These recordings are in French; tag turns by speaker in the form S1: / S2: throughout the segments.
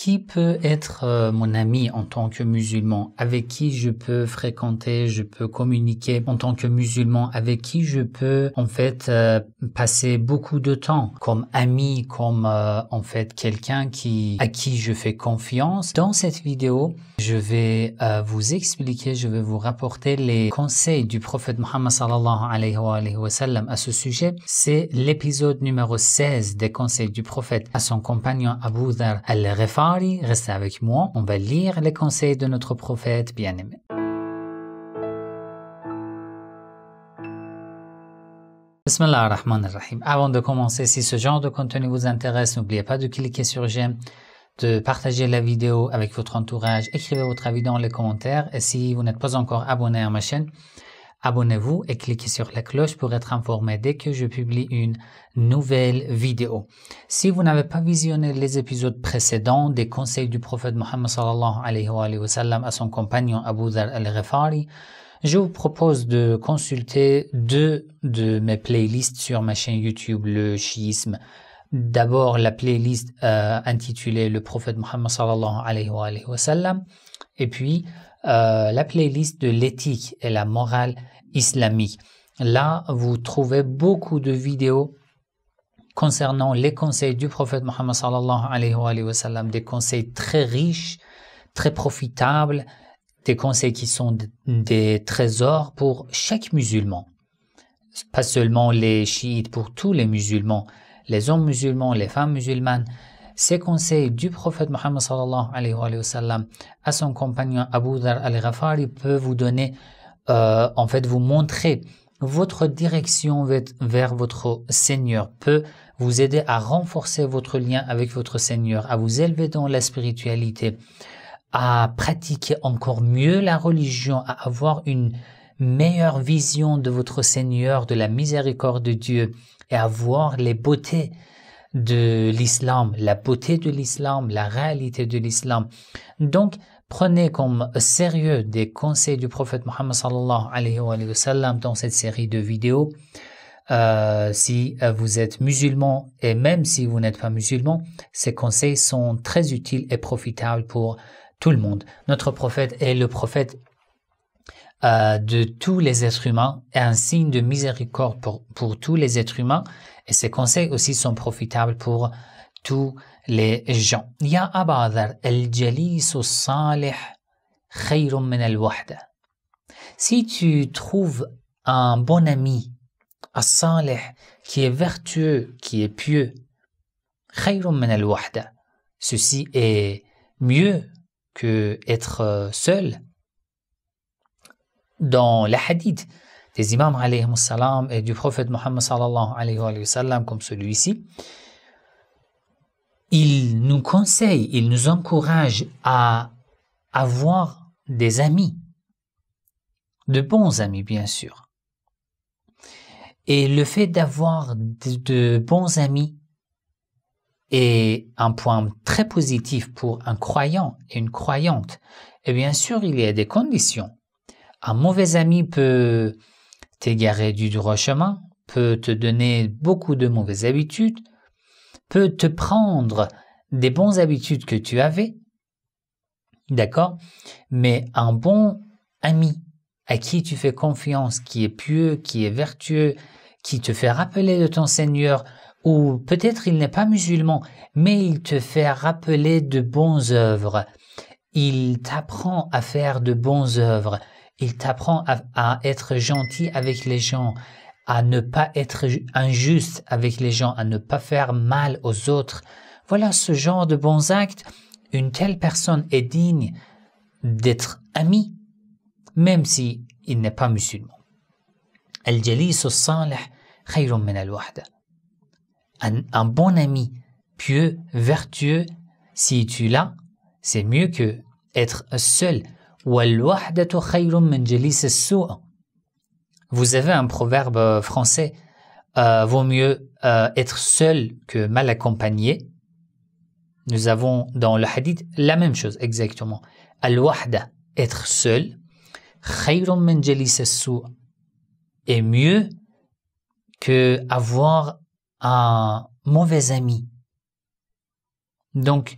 S1: Qui peut être mon ami en tant que musulman, avec qui je peux fréquenter, je peux communiquer en tant que musulman, avec qui je peux en fait passer beaucoup de temps comme ami, comme en fait quelqu'un à qui je fais confiance. Dans cette vidéo, je vais vous expliquer, je vais vous rapporter les conseils du prophète Muhammad sallallahu alayhi wa sallam à ce sujet. C'est l'épisode numéro 16 des conseils du prophète à son compagnon Abu Dhar al-Ghifari. Restez avec moi, on va lire les conseils de notre prophète bien-aimé. Bismillah ar-Rahman ar-Rahim. Avant de commencer, si ce genre de contenu vous intéresse, n'oubliez pas de cliquer sur j'aime, de partager la vidéo avec votre entourage, écrivez votre avis dans les commentaires et si vous n'êtes pas encore abonné à ma chaîne, abonnez-vous et cliquez sur la cloche pour être informé dès que je publie une nouvelle vidéo. Si vous n'avez pas visionné les épisodes précédents des conseils du prophète Muhammad sallallahu alayhi wa sallam à son compagnon Abu Dhar al-Ghifari, je vous propose de consulter deux de mes playlists sur ma chaîne YouTube, le chiisme. D'abord la playlist intitulée le prophète Muhammad sallallahu alayhi wa sallam et puis la playlist de l'éthique et la morale islamique. Là, vous trouvez beaucoup de vidéos concernant les conseils du prophète Muhammad sallallahu alayhi wa sallam, des conseils très riches, très profitables, des conseils qui sont des trésors pour chaque musulman. Pas seulement les chiites, pour tous les musulmans, les hommes musulmans, les femmes musulmanes. Ces conseils du prophète Muhammad sallallahu alayhi wa sallam à son compagnon Abu Dhar al-Ghifari peuvent vous donner, en fait, vous montrer votre direction vers votre Seigneur, peut vous aider à renforcer votre lien avec votre Seigneur, à vous élever dans la spiritualité, à pratiquer encore mieux la religion, à avoir une meilleure vision de votre Seigneur, de la miséricorde de Dieu et à voir les beautés de l'islam, la beauté de l'islam, la réalité de l'islam. Donc, prenez comme sérieux des conseils du prophète Muhammad sallallahu alayhi wa sallam dans cette série de vidéos. Si vous êtes musulman et même si vous n'êtes pas musulman, ces conseils sont très utiles et profitables pour tout le monde. Notre prophète est le prophète de tous les êtres humains et un signe de miséricorde pour tous les êtres humains. Et ces conseils aussi sont profitables pour tous les gens. Ya Aba Dhar, al-jalisu salih khayrun min al-wahda. Si tu trouves un bon ami, as-salih, qui est vertueux, qui est pieux, khayrun min al-wahda, ceci est mieux que être seul. Dans les hadiths des imams alayhi salam et du prophète Muhammad sallallahu alayhi wa sallam comme celui-ci, il nous conseille, il nous encourage à avoir des amis, de bons amis bien sûr. Et le fait d'avoir de bons amis est un point très positif pour un croyant et une croyante. Et bien sûr, il y a des conditions. Un mauvais ami peut t'égarer du droit chemin, peut te donner beaucoup de mauvaises habitudes, peut te prendre des bonnes habitudes que tu avais, d'accord? Mais un bon ami à qui tu fais confiance, qui est pieux, qui est vertueux, qui te fait rappeler de ton Seigneur, ou peut-être il n'est pas musulman, mais il te fait rappeler de bonnes œuvres, il t'apprend à faire de bonnes œuvres, il t'apprend à être gentil avec les gens, à ne pas être injuste avec les gens, à ne pas faire mal aux autres. Voilà ce genre de bons actes. Une telle personne est digne d'être ami, même si il n'est pas musulman. Al-jalisu salih khayrun min al-wahda. Un bon ami, pieux, vertueux, si tu l'as, c'est mieux que être seul. Vous avez un proverbe français, vaut mieux être seul que mal accompagné. Nous avons dans le hadith la même chose exactement. Al-wahda, être seul, khayrun min jalis as-su' est mieux que avoir un mauvais ami. Donc,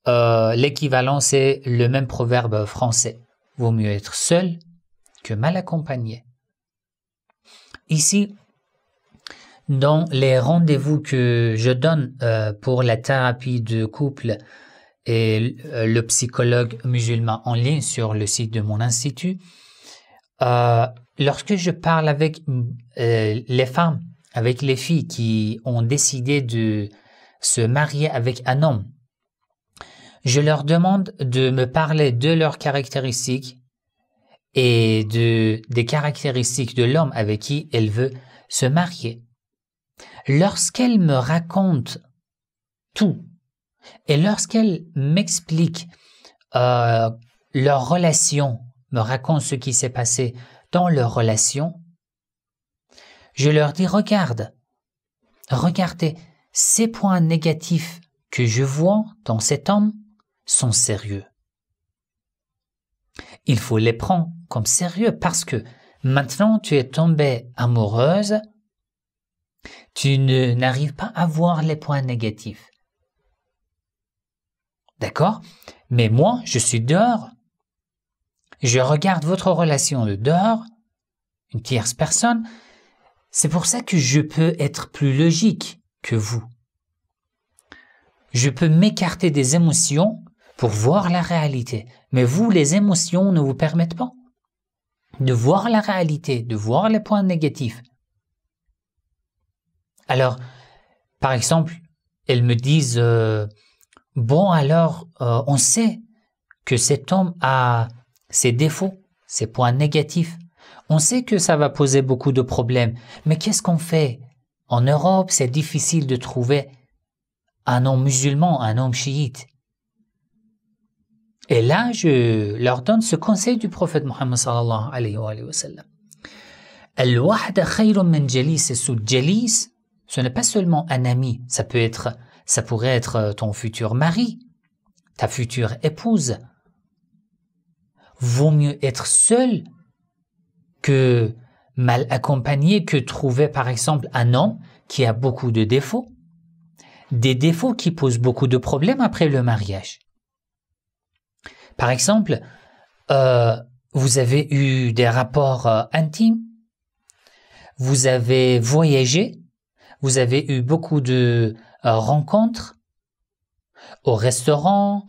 S1: l'équivalent, c'est le même proverbe français. Vaut mieux être seul que mal accompagné. Ici, dans les rendez-vous que je donne pour la thérapie de couple et le psychologue musulman en ligne sur le site de mon institut, lorsque je parle avec les femmes, avec les filles qui ont décidé de se marier avec un homme, je leur demande de me parler de leurs caractéristiques et des caractéristiques de l'homme avec qui elle veut se marier. Lorsqu'elles me racontent tout et lorsqu'elles m'expliquent leur relation, me racontent ce qui s'est passé dans leur relation, je leur dis regardez, ces points négatifs que je vois dans cet homme sont sérieux. Il faut les prendre comme sérieux parce que maintenant tu es tombée amoureuse, tu n'arrives pas à voir les points négatifs. D'accord? Mais moi, je suis dehors. Je regarde votre relation de dehors, une tierce personne. C'est pour ça que je peux être plus logique que vous. Je peux m'écarter des émotions pour voir la réalité. Mais vous, les émotions ne vous permettent pas de voir la réalité, de voir les points négatifs. Alors, par exemple, elles me disent bon, alors, on sait que cet homme a ses défauts, ses points négatifs. On sait que ça va poser beaucoup de problèmes. Mais qu'est-ce qu'on fait? En Europe, c'est difficile de trouver un homme musulman, un homme chiite. Et là, je leur donne ce conseil du prophète Mohammed sallallahu alayhi wa sallam. Al-wahda khayrun min jalis as-sud. Jalis, ce n'est pas seulement un ami, ça pourrait être ton futur mari, ta future épouse. Vaut mieux être seul que mal accompagné, que trouver par exemple un homme qui a beaucoup de défauts, des défauts qui posent beaucoup de problèmes après le mariage. Par exemple, vous avez eu des rapports intimes, vous avez voyagé, vous avez eu beaucoup de rencontres au restaurant,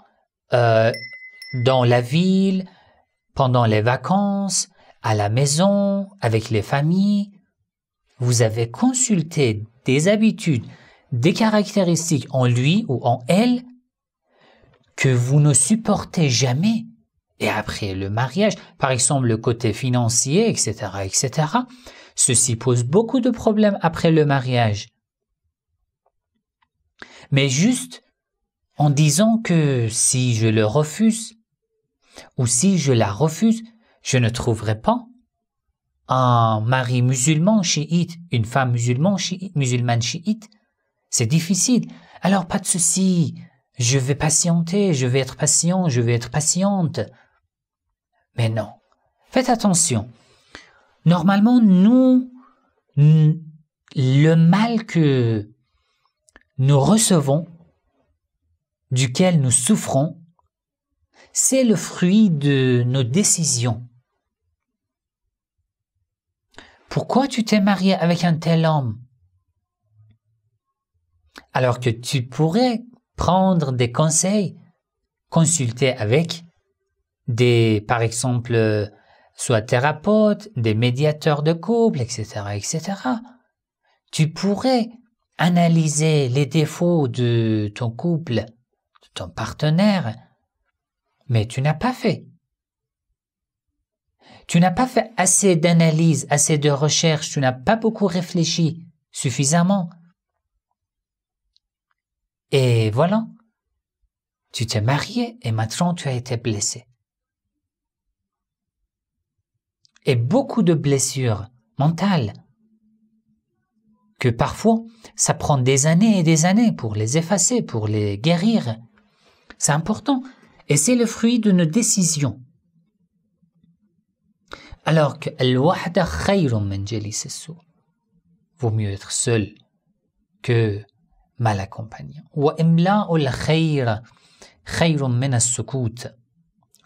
S1: dans la ville, pendant les vacances, à la maison, avec les familles. Vous avez consulté des habitudes, des caractéristiques en lui ou en elle que vous ne supportez jamais. Et après le mariage, par exemple le côté financier, etc., ceci pose beaucoup de problèmes après le mariage. Mais juste en disant que si je le refuse, ou si je la refuse, je ne trouverai pas un mari musulman chiite, une femme musulmane chiite. C'est difficile. Alors pas de souci, je vais patienter, je vais être patient, je vais être patiente. Mais non, faites attention. Normalement, nous, le mal que nous recevons, duquel nous souffrons, c'est le fruit de nos décisions. Pourquoi tu t'es marié avec un tel homme? Alors que tu pourrais prendre des conseils, consulter avec par exemple, soit thérapeutes, des médiateurs de couple, etc. Tu pourrais analyser les défauts de ton couple, de ton partenaire, mais tu n'as pas fait. Tu n'as pas fait assez d'analyse, assez de recherche, tu n'as pas beaucoup réfléchi suffisamment. Et voilà, tu t'es marié et maintenant tu as été blessé. Et beaucoup de blessures mentales que parfois ça prend des années et des années pour les effacer, pour les guérir. C'est important et c'est le fruit de nos décisions. Alors que al-wahda khayrun min jalis as-su. Vaut mieux être seul que mal accompagné. Wa imla'ul khayr khayrun min as-sukut.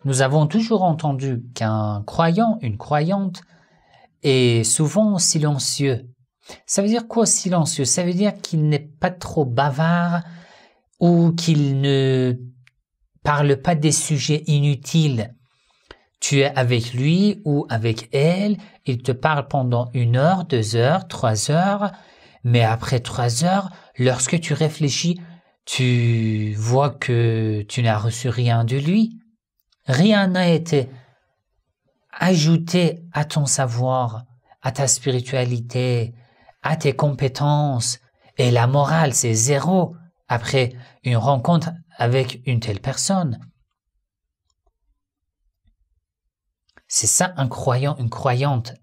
S1: Nous avons toujours entendu qu'un croyant, une croyante, est souvent silencieux. Ça veut dire quoi silencieux? Ça veut dire qu'il n'est pas trop bavard ou qu'il ne parle pas des sujets inutiles. Tu es avec lui ou avec elle, il te parle pendant 1 heure, 2 heures, 3 heures, mais après 3 heures, lorsque tu réfléchis, tu vois que tu n'as reçu rien de lui. Rien n'a été ajouté à ton savoir, à ta spiritualité, à tes compétences, et la morale, c'est 0 après une rencontre avec une telle personne. C'est ça un croyant, une croyante,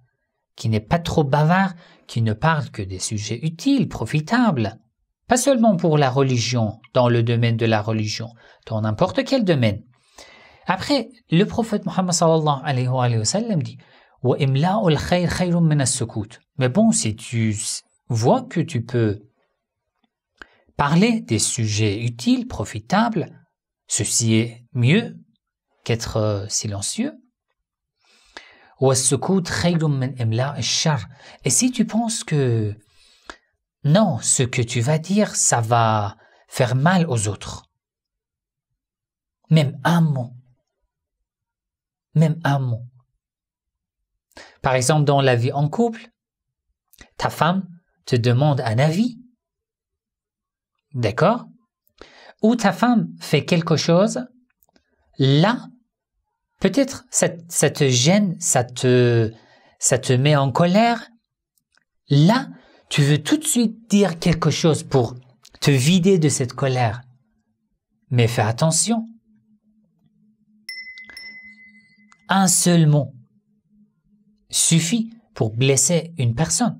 S1: qui n'est pas trop bavard, qui ne parle que des sujets utiles, profitables. Pas seulement pour la religion, dans le domaine de la religion, dans n'importe quel domaine. Après, le prophète Mohammed sallallahu alayhi wa sallam dit wa imla'ul khayr khayrun min as-sukut. Mais bon, si tu vois que tu peux parler des sujets utiles, profitables, ceci est mieux qu'être silencieux. Wa as-sukut khayrun min imla'i ash-sharr. Et si tu penses que non, ce que tu vas dire, ça va faire mal aux autres. Même un mot. Même un mot. Par exemple, dans la vie en couple, ta femme te demande un avis. D'accord? Ou ta femme fait quelque chose, là, peut-être ça te gêne, ça te met en colère. Là, tu veux tout de suite dire quelque chose pour te vider de cette colère. Mais fais attention. Un seul mot suffit pour blesser une personne.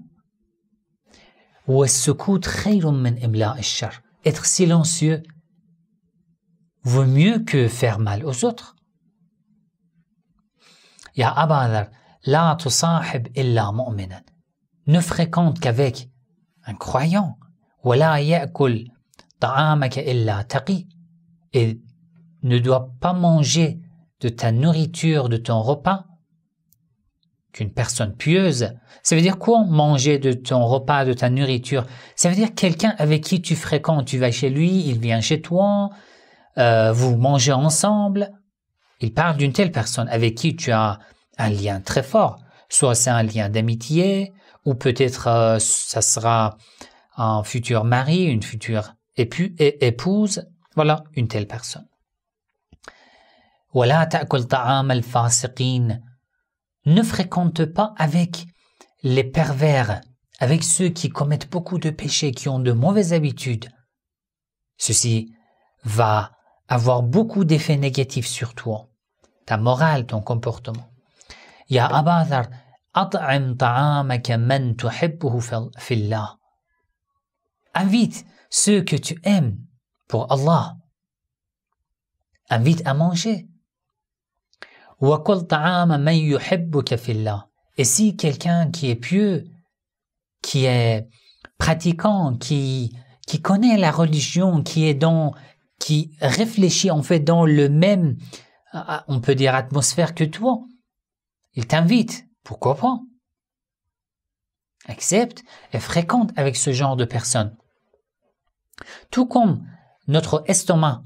S1: Être silencieux vaut mieux que faire mal aux autres. Ya Aba Dhar, la tusahib illa mu'minan. Ne fréquente qu'avec un croyant. Wala ya'kul ta'amaka illa taqi. Et ne doit pas manger de ta nourriture, de ton repas, qu'une personne pieuse. Ça veut dire quoi, manger de ton repas, de ta nourriture? Ça veut dire quelqu'un avec qui tu fréquentes. Tu vas chez lui, il vient chez toi, vous mangez ensemble. Il parle d'une telle personne avec qui tu as un lien très fort. Soit c'est un lien d'amitié, ou peut-être ça sera un futur mari, une future épouse. Voilà, une telle personne. Ne fréquente pas avec les pervers, avec ceux qui commettent beaucoup de péchés, qui ont de mauvaises habitudes. Ceci va avoir beaucoup d'effets négatifs sur toi, ta morale, ton comportement. Ya Aba Dhar, at'im ta'amaka man tuhibbuhu fillah. Invite ceux que tu aimes pour Allah. Invite à manger. Et si quelqu'un qui est pieux, qui est pratiquant, qui connaît la religion, qui réfléchit en fait dans le même, on peut dire, atmosphère que toi, il t'invite, pourquoi pas? Accepte et fréquente avec ce genre de personnes. Tout comme notre estomac,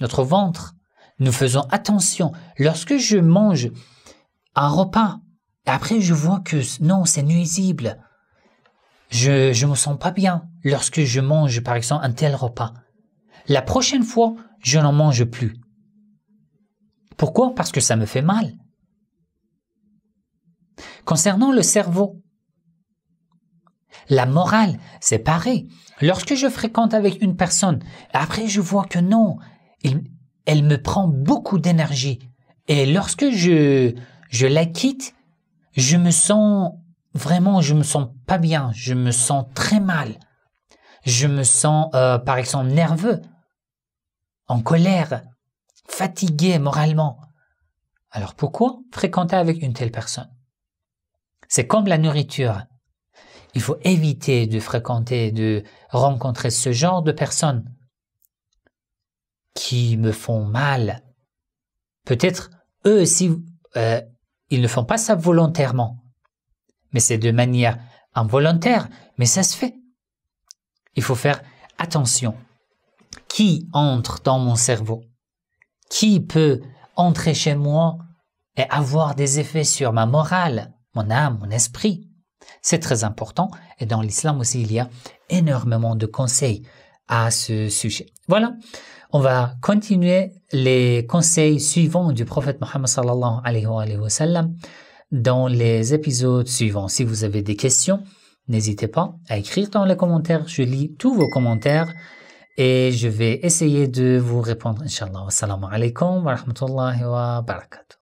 S1: notre ventre, nous faisons attention. Lorsque je mange un repas, et après je vois que non, c'est nuisible, je me sens pas bien lorsque je mange par exemple un tel repas. La prochaine fois, je n'en mange plus. Pourquoi? Parce que ça me fait mal. Concernant le cerveau, la morale, c'est pareil. Lorsque je fréquente avec une personne, après je vois que non, elle me prend beaucoup d'énergie. Et lorsque je la quitte, je me sens pas bien. Je me sens très mal. Je me sens, par exemple, nerveux, en colère, fatigué moralement. Alors pourquoi fréquenter avec une telle personne? C'est comme la nourriture. Il faut éviter de fréquenter, de rencontrer ce genre de personnes. qui me font mal. Peut-être eux aussi, ils ne font pas ça volontairement, mais c'est de manière involontaire, mais ça se fait. Il faut faire attention. Qui entre dans mon cerveau? Qui peut entrer chez moi et avoir des effets sur ma morale, mon âme, mon esprit? C'est très important et dans l'islam aussi il y a énormément de conseils à ce sujet. Voilà, on va continuer les conseils suivants du prophète Mohammed sallallahu alayhi wa sallam dans les épisodes suivants. Si vous avez des questions, n'hésitez pas à écrire dans les commentaires. Je lis tous vos commentaires et je vais essayer de vous répondre, Inch'Allah. Wassalamu alaikum wa rahmatullahi wa barakatuh.